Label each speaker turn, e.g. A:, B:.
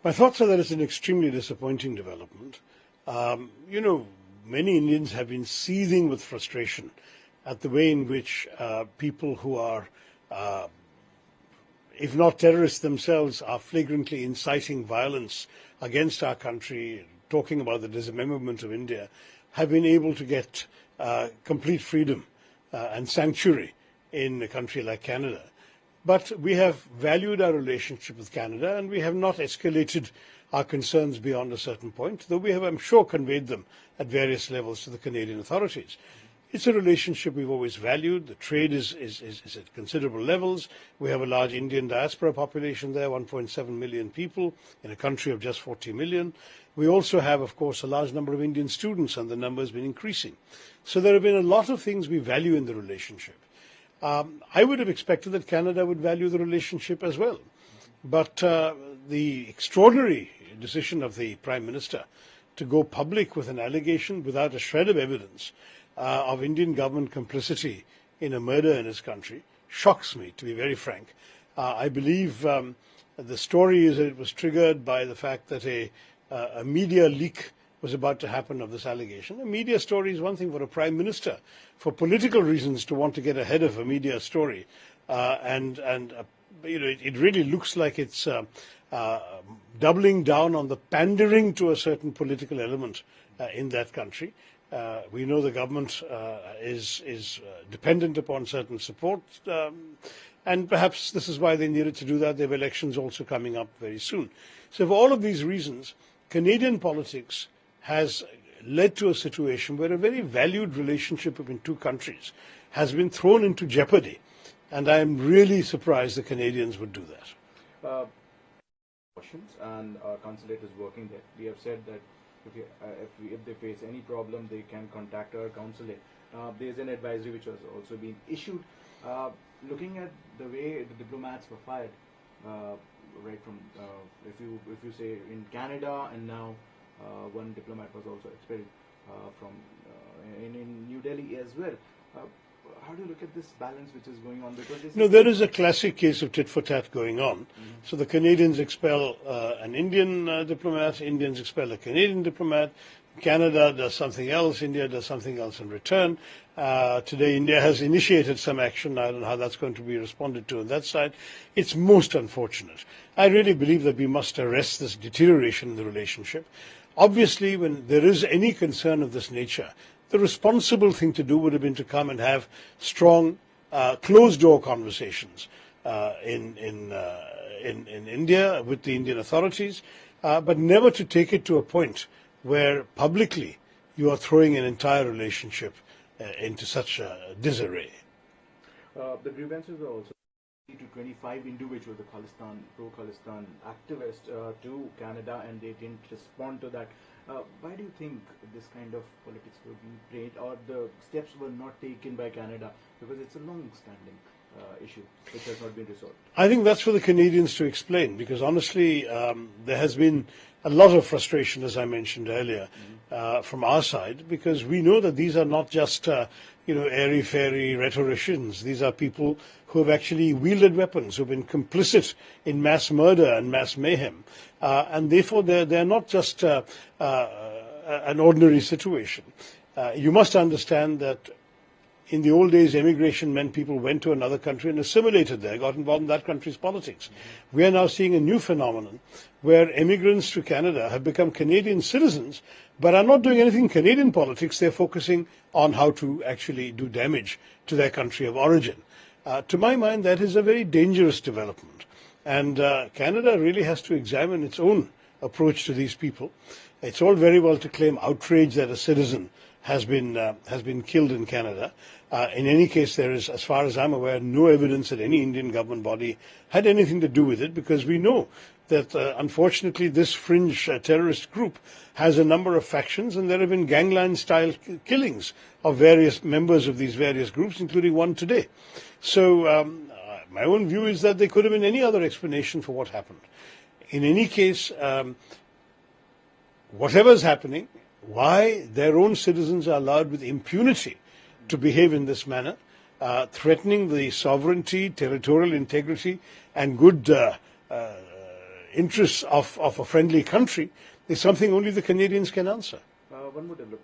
A: My thoughts are that it's an extremely disappointing development. Many Indians have been seething with frustration at the way in which people who are, if not terrorists themselves, are flagrantly inciting violence against our country, talking about the dismemberment of India, have been able to get complete freedom and sanctuary in a country like Canada. But we have valued our relationship with Canada, and we have not escalated our concerns beyond a certain point, though we have, I'm sure, conveyed them at various levels to the Canadian authorities. It's a relationship we've always valued. The trade is at considerable levels. We have a large Indian diaspora population there, 1.7 million people in a country of just 40 million. We also have, of course, a large number of Indian students, and the number has been increasing. So there have been a lot of things we value in the relationship. I would have expected that Canada would value the relationship as well. But the extraordinary decision of the Prime Minister to go public with an allegation without a shred of evidence of Indian government complicity in a murder in his country shocks me, to be very frank. I believe the story is that it was triggered by the fact that a media leak was about to happen of this allegation. A media story is one thing for a Prime Minister, for political reasons, to want to get ahead of a media story. It really looks like it's doubling down on the pandering to a certain political element in that country. We know the government is dependent upon certain support, and perhaps this is why they needed to do that. They have elections also coming up very soon. So for all of these reasons, Canadian politics has led to a situation where a very valued relationship between two countries has been thrown into jeopardy. And I am really surprised the Canadians would do that.
B: And our consulate is working there. We have said that if they face any problem, they can contact our consulate. There is an advisory which has also been issued. Looking at the way the diplomats were fired, right from if you say in Canada, and now one diplomat was also expelled from in New Delhi as well. How do you look at this balance which is going on? Because
A: there is a classic case of tit for tat going on. Mm-hmm. So the Canadians expel an Indian diplomat, Indians expel a Canadian diplomat, Canada does something else, India does something else in return. Today India has initiated some action. I don't know how that's going to be responded to on that side. It's most unfortunate. I really believe that we must arrest this deterioration in the relationship. Obviously, when there is any concern of this nature, the responsible thing to do would have been to come and have strong, closed-door conversations in India with the Indian authorities, but never to take it to a point where publicly you are throwing an entire relationship into such a disarray.
B: The grievances were also to 25 individuals, the pro-Khalistan activists, to Canada, and they didn't respond to that. Why do you think this kind of politics were being played, or the steps were not taken by Canada? Because it's a long-standing issue which has not been resolved.
A: I think that's for the Canadians to explain, because honestly, there has been a lot of frustration, as I mentioned earlier, from our side, because we know that these are not just airy-fairy rhetoricians. These are people who have actually wielded weapons, who have been complicit in mass murder and mass mayhem. And therefore, they're not just an ordinary situation. You must understand that in the old days, immigration meant people went to another country and assimilated there, got involved in that country's politics. We are now seeing a new phenomenon where immigrants to Canada have become Canadian citizens, but are not doing anything in Canadian politics. They're focusing on how to actually do damage to their country of origin. To my mind, that is a very dangerous development. And Canada really has to examine its own approach to these people. It's all very well to claim outrage that a citizen has been killed in Canada. In any case, there is, as far as I'm aware, no evidence that any Indian government body had anything to do with it, because we know that, unfortunately, this fringe terrorist group has a number of factions, and there have been gangland-style killings of various members of these various groups, including one today. So my own view is that there could have been any other explanation for what happened. In any case, whatever is happening, why their own citizens are allowed with impunity to behave in this manner, threatening the sovereignty, territorial integrity, and good interests of a friendly country is something only the Canadians can answer.
B: One more development.